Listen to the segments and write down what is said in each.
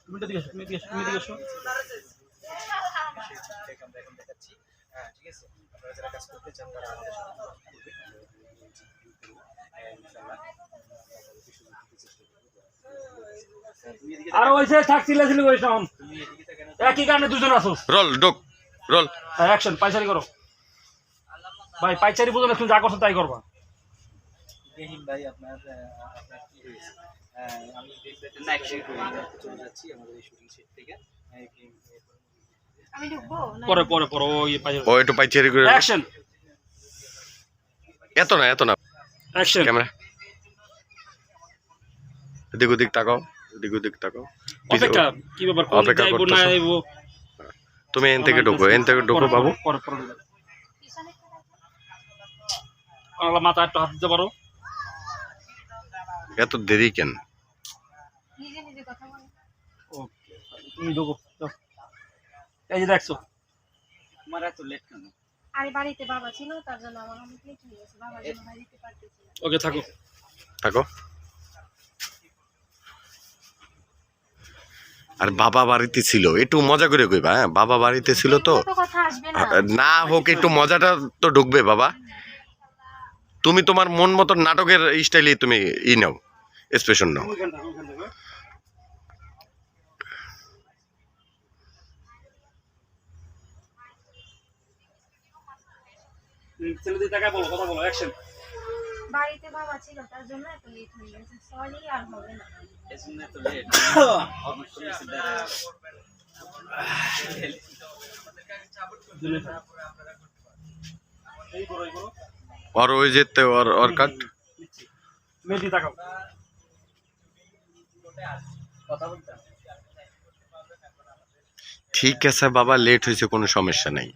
তুমি এদিকে এসো, তুমি এদিকে এসো, তুমি এদিকে এসো। আমরা এখন দেখাচ্ছি। ঠিক আছে, আপনারা যারা কাজ করতে চান তারা আমাদের সাথে যোগাযোগ করবেন। আর ওই যে থাকছিলে ছিল ওই সব একই কারণে দুজন আছো। রোল ডক রোল অ্যাকশন, পাইচারি করো ভাই, পাইচারি বুঝো না, তুমি যা করছো তাই করবা। রহিম ভাই আপনার কি হয়েছে? আমি চলে যাচ্ছি আমাদের এই শুটিং সেট থেকে। আমি ঢুকবো না? পরে পরে পরে ওই পাইচারি। ও একটু পাইচারি করে অ্যাকশন, এত না অ্যাকশন। ক্যামেরা এদিক ওদিক তাকাও, এদিক ওদিক তাকাও। অপেক্ষা, কি ব্যাপার, কোন অপেক্ষা যাইবো না করতেছো? যাইবো? তুমি এন থেকে ঢোকো বাবু। পরে পরে আল্লাহ, মাথা একটু হাত দিতে পারো। এত দেরি কেন? নিজে নিজে কথা বলো। ওকে, তুমি ঢোকো। যাও। এই যে দেখছো, তোমার এত লেট কেন? আরে বাড়িতে বাবা ছিল, তার জন্য আমার অনেক লেট হয়ে গেছে। বাবার জন্য বাড়িতে পারতেছি না। ওকে থাকো। থাকো। আর বাবা বাড়িতে ছিল, একটু মজা করে কইবা। হ্যাঁ, বাবা বাড়িতে ছিল তো, কত কথা আসবে না। না হোক একটু মজাটা তো ঢুকবে বাবা। তুমি তোমার মন মতো নাটকের স্টাইলে তুমি নাও, এক্সপ্রেশন নাও। ওইখান থাকো, ওইখান থাকো। ছেলেদের টাকা বলো, কথা বলো। অ্যাকশন। বাড়িতে বাবা ছিল, তার জন্য এত লেট হয়ে গেছে। সরি, আর হবে না। এজন্য এত লেট। অবশ্যই সিদ্ধারা এই করো, এই করো। और ওই যেতে और কাট। মেহেদি তাকাও। কথা বলতে ঠিক আছে বাবা, লেট হয়েছে, কোনো সমস্যা নাই।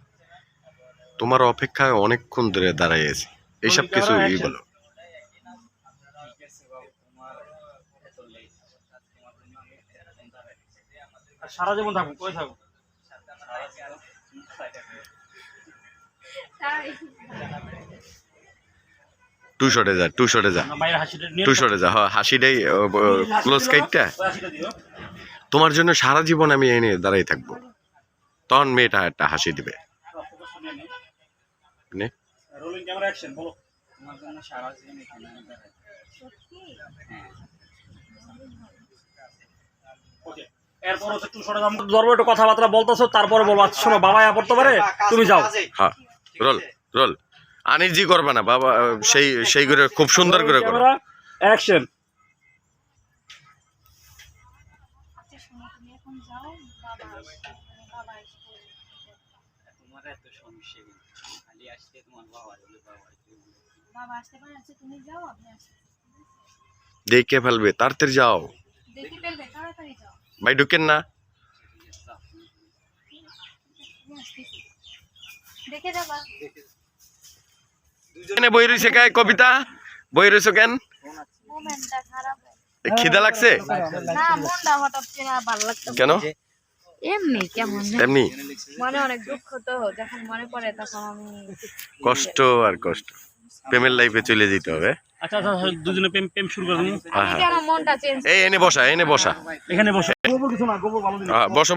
তোমার অপেক্ষায় অনেকক্ষণ ধরে দাঁড়াই আছি, এইসব কিছু ই বলো। ঠিক আছে বাবু, তোমার এত লেট, তোমার জন্য আমি এখন দাঁড়াইছি। আর সারা জীবন থাকো, কই থাকো? তাই টু শটে যা না, বাইরে হাসিটা নিয়ে টু শটে যা। হ্যাঁ, হাসিটাই ক্লোজ কাইটটা। হাসিটা দিও। তোমার জন্য সারা জীবন আমি এনে দাঁড়াই থাকবো, তখন মেয়েটা একটা হাসি দিবে। নে। রোলিং ক্যামেরা, অ্যাকশন, বলো। তোমার জন্য সারা জীবন এখানে আমি দাঁড়াই। সত্যি? ওকে, এরপর হচ্ছে টু শটে দাম ধরবো, একটু কথাবার্তা বলতেছো, তারপরে বলবো আচ্ছা শোনো বাবা পড়তে পারে, তুমি যাও। হ্যাঁ, রোল আনিজি করবে না বাবা, সেই করে খুব সুন্দর করে করো। Camera, action. আচ্ছা শোনো, তুমি এখন যাও, বাবা আসবে, বাবা আসবে। তোমার এত সমস্যা কি? খালি আসতে তোমার বাবা বলে বাবা বাবা আসতে পারে। আচ্ছা তুমি যাও, আপনি আসতে দেখে ফেলবে, তাড়াতাড়ি যাও দেখে ফেলবে, তাড়াতাড়ি যাও। ভাই, ঢুকেন না। আমি আসতেছি, দেখে যাবা। এনে বই রয়েছে কে? কবিতা বই রয়েছে কেন? মোমেন্টটা খারাপ। খিদা লাগছে না, মনটা হঠাৎ করে ভালো লাগতো। কেন? এমনি কেমন এমনি মনে অনেক দুঃখ, তো যখন মনে পড়ে তখন আমি কষ্ট আর কষ্ট, প্রেমের লাইফে চলে যেতে হবে। আচ্ছা আচ্ছা, দুজনে প্রেম প্রেম শুরু করে দিন। হ্যাঁ হ্যাঁ, কেন মনটা চেঞ্জ। এই এনে বসা। এখানে বসে গোবর কিছু না, গোবর ভালো দিন। হ্যাঁ, বসো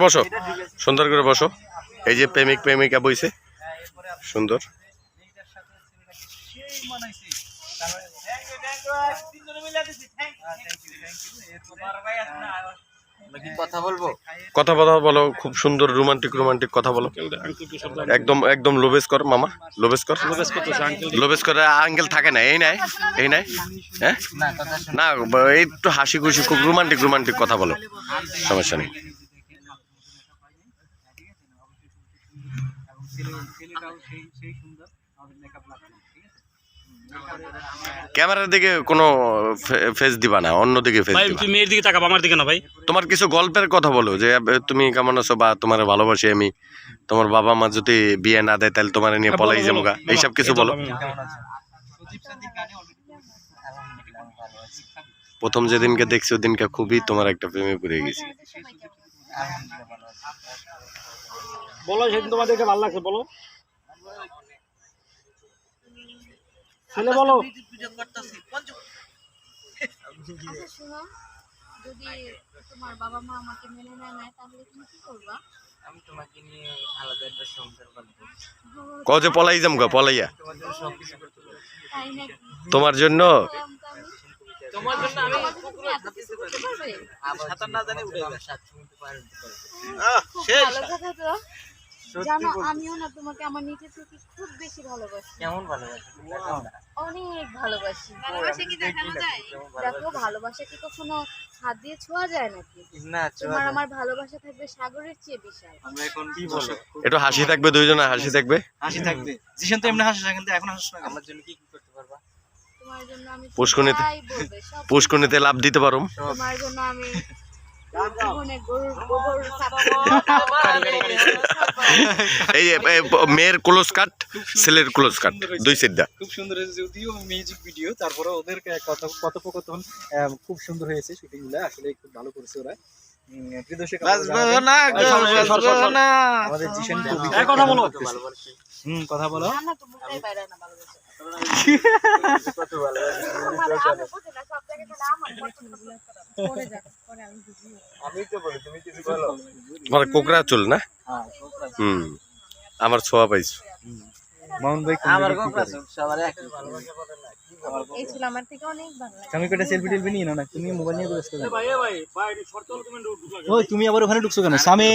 সুন্দর করে বসো। এই যে প্রেমিকা বইছে, সুন্দর। কথা বলো, খুব সুন্দর রোমান্টিক কথা বলো। একদম লোবেস কর মামা, লোবেস করে। আঙ্কেল থাকে না, এই নাই হ্যাঁ না, একটু হাসি খুশি, খুব রোমান্টিক কথা বলো, সমস্যা নেই। ক্যামেরার দিকে কোনো ফেস দিবা না, অন্য দিকে ফেস ভাই দিবা। তুমি মেয়ের দিকে তাকাবো, আমার দিকে না ভাই। তোমার কিছু গল্পের কথা বলো, যে তুমি কেমন আছো, বা তোমার ভালোবাসি আমি, তোমার বাবা মা যদি বিয়ে না দেয় তাহলে তোমার নিয়ে পলাই যাবো, এইসব কিছু বলো। প্রথম যেদিনকে দেখছি ওদিনকে খুবই তোমার একটা প্রেমে পড়ে গেছি। বলো, সেদিন তোমার দেখে ভালো লাগছে, বলো ছেলে, বলো। আচ্ছা শোনো, যদি তোমার বাবা মা আমাকে মেনে নেয় তাহলে তুমি কি করবা? আমি তোমাকে নিয়ে আলাদা একটা সংসার বানাবো। কজে পলাই যাম গা পলাইয়া তোমার জন্য সবকিছু করতে পারবো। তাই নাকি? তোমার জন্য তোমার জন্য আমি আমাকে তুমি এত কিছু করতে পারবে? সাঁতার না জানি উঠে যাবে, সাত সমুদ্র পার হতে পারবো। খুব ভালো কথা তো। জানো আমিও না তোমাকে আমার নিজের থেকে খুব বেশি ভালোবাসি। কেমন ভালোবাসি? অনেক ভালোবাসি। ভালোবাসা কি দেখানো যায়? দেখো ভালোবাসা কি কখনো হাত দিয়ে ছোঁয়া যায় নাকি? না, তোমার আমার ভালোবাসা থাকবে সাগরের চেয়ে বিশাল। আমরা এখন কি বলো? একটু হাসি থাকবে, দুইজনে হাসি থাকবে। হাসি থাকবে। জিশান তো এমনি হাসে না, কিন্তু এখন হাসছ না। আমার জন্য কি কি করতে পারবা? তোমার জন্য আমি পুষ্করিণীতে- যাই বলবে সব পুষ্করিণীতে লাভ দিতে পারো। তোমার জন্য আমি জীবনে গরুর গোবর এই যে, এই মেয়ের ক্লোজ কাট, ছেলের ক্লোজ কাট, দুই সিদ্ধা। খুব সুন্দর হয়েছে, যদিও মিউজিক ভিডিও, তারপরে ওদের কথোপকথন খুব সুন্দর হয়েছে। শুটিং গুলো আসলে খুব ভালো করেছে ওরা। প্রিয় দর্শক, আমাদের জিশান কথা বলো। কথা বলো। না তো মুখেই বাইরে না ভালোবাসা কত ভালোবাসি। আমি বুঝি না সব জায়গায় তাহলে আমার পছন্দ করে যাক পরে আমি বুঝি আমি তো বলি, তুমি কিছু বলো। তোমার কোকড়া চুল না? হ্যাঁ, আমার ছোঁয়া পাইছো। মাউন ভাই আমার কোকড়া সবার একই ভালোবাসা বলে না। এই ছিল আমার থেকে অনেক ভালো লাগে আমি কটা সেলফি টেলফি নিয়ে নাও না, তুমি মোবাইল নিয়ে ব্যস্ত থাকো। ভাই শর্ত হলো তুমি ঢুকলা কেন? ওই তুমি আবার ওখানে ঢুকছো কেন? সামনে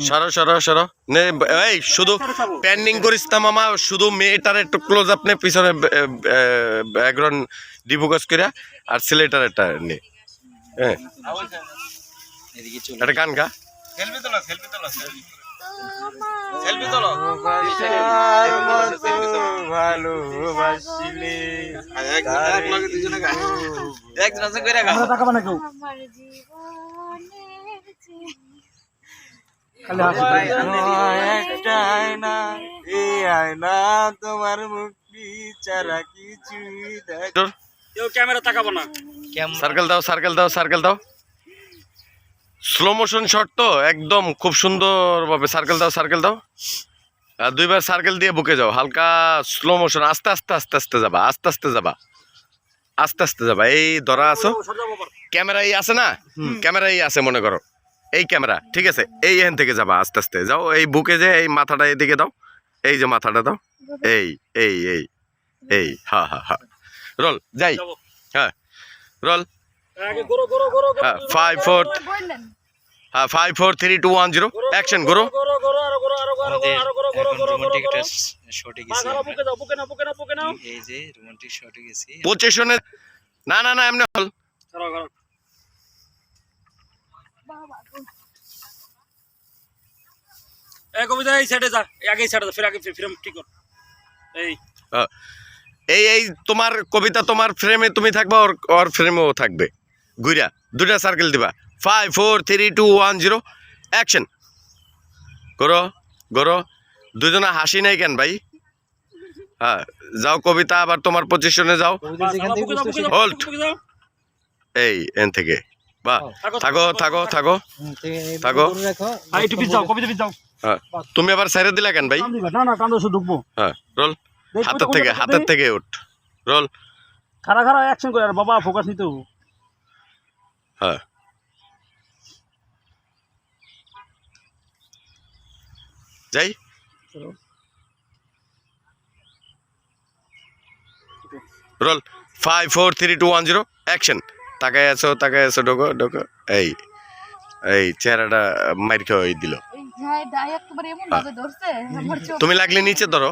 সরো সরো সরো নে, এই শুধু প্যান্ডিং করিস না মামা, শুধু মেয়েটার একটু ক্লোজ আপ নে, পিছনে ব্যাকগ্রাউন্ড ডিফোকাস করিয়া, আর ছেলেটার একটা নে। হ্যাঁ, এদিকে চলে। একটা গান গা। সেলফি তোলো, সেলফি তোলো, সেলফি তোলো। ভালোবাসিলে একজন আছে কইরা গাও। টাকা বানা কেউ আমার জীবনের চেয়ে খালি হাসি একটাই না, এই আয়না তোমার মুক্তি ছাড়া কিছুই দেখ। কেউ ক্যামেরা তাকাবো না। সার্কেল দাও, সার্কেল দাও, সার্কেল দাও। স্লো মোশন শট তো একদম খুব সুন্দরভাবে সার্কেল দাও, সার্কেল দাও। আর দুইবার সার্কেল দিয়ে বুকে যাও, হালকা স্লো মোশন, আস্তে আস্তে আস্তে আস্তে যাবা, আস্তে আস্তে যাবা, আস্তে আস্তে যাবা। এই ধরা আছো, ক্যামেরা এই আছে না, ক্যামেরা এই আছে মনে করো, এই ক্যামেরা ঠিক আছে, এই এখান থেকে যাবা, আস্তে আস্তে যাও। এই বুকে যে এই মাথাটা এদিকে দাও, এই যে মাথাটা দাও, এই এই এই এই, হা হা হা, রোল যাই, হ্যাঁ রোল, আগে গরো গরো গরো হ্যাঁ 5 4, বললেন হ্যাঁ 5 4 3 2 1 0 অ্যাকশন করো। গরো গরো আরো গরো আরো গরো আরো গরো গরো গরো গরো গরো শটে পাগলা বুকে দাও, বুকে নাও, বুকে নাও, বুকে নাও। এই যে রোমান্টিক শটে গেছি। পজিশনে না না না এমনি হল। করো করো বাবা এই কবিতা এই সাইডে যা, আগে এই সাইডে যা, ফির আগে ফ্রেম ঠিক কর। এই এই এই তোমার কবিতা, তোমার ফ্রেমে তুমি থাকবা, ওর ওর ফ্রেমেও থাকবে। ঘুরা দুটা সার্কেল দিবা, 5 4 3 2 1 0 অ্যাকশন করো করো। দুজনে হাসি নাই কেন ভাই? হ্যাঁ যাও কবিতা, আবার তোমার পজিশনে যাও। বুকে দাও, বুকে দাও, Hold. বুকে দাও। এই এন থেকে বাহ, থাকো থাকো থাকো থাকো। আই একটু পিছ যাও, কবিতা পিছ যাও। হ্যাঁ তুমি আবার সাইডে দিলা কেন ভাই? না না কান্দো শুধু ঢুকবো। হ্যাঁ রোল, হাতের থেকে উঠ, রোল। খাড়া খাড়া অ্যাকশন করে, আর বাবা ফোকাস নিতে হবে। হ্যাঁ যাই, রোল 5 4 3 2 1 0 অ্যাকশন। তাকায় আছো ঢোকো ঢোকো। এই এই চেহারাটা মাইর খাওয়াই দিল। এই যায় দাই একবারে এমন ভাবে ধরছে আমার চোখ তুমি লাগলে নিচে ধরো,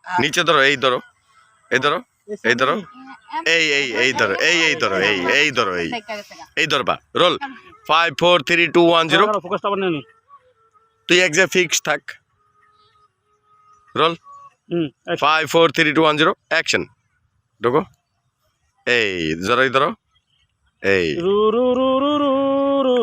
নিচে ধরো, এই ধরো, এই ধরো, এই ধরো, এই এই এই ধরো, এই এই ধরো, এই এই ধরো, এই এই ধরবা। রোল 5 4 3 2 1 0। ফোকাসটা আবার নেই। তুই এক জায়গায় ফিক্স থাক। Role 5 4 3 2 1 0 action. ঢোকো, এই জড়াই ধরো, এই রু রু রু রু রু রু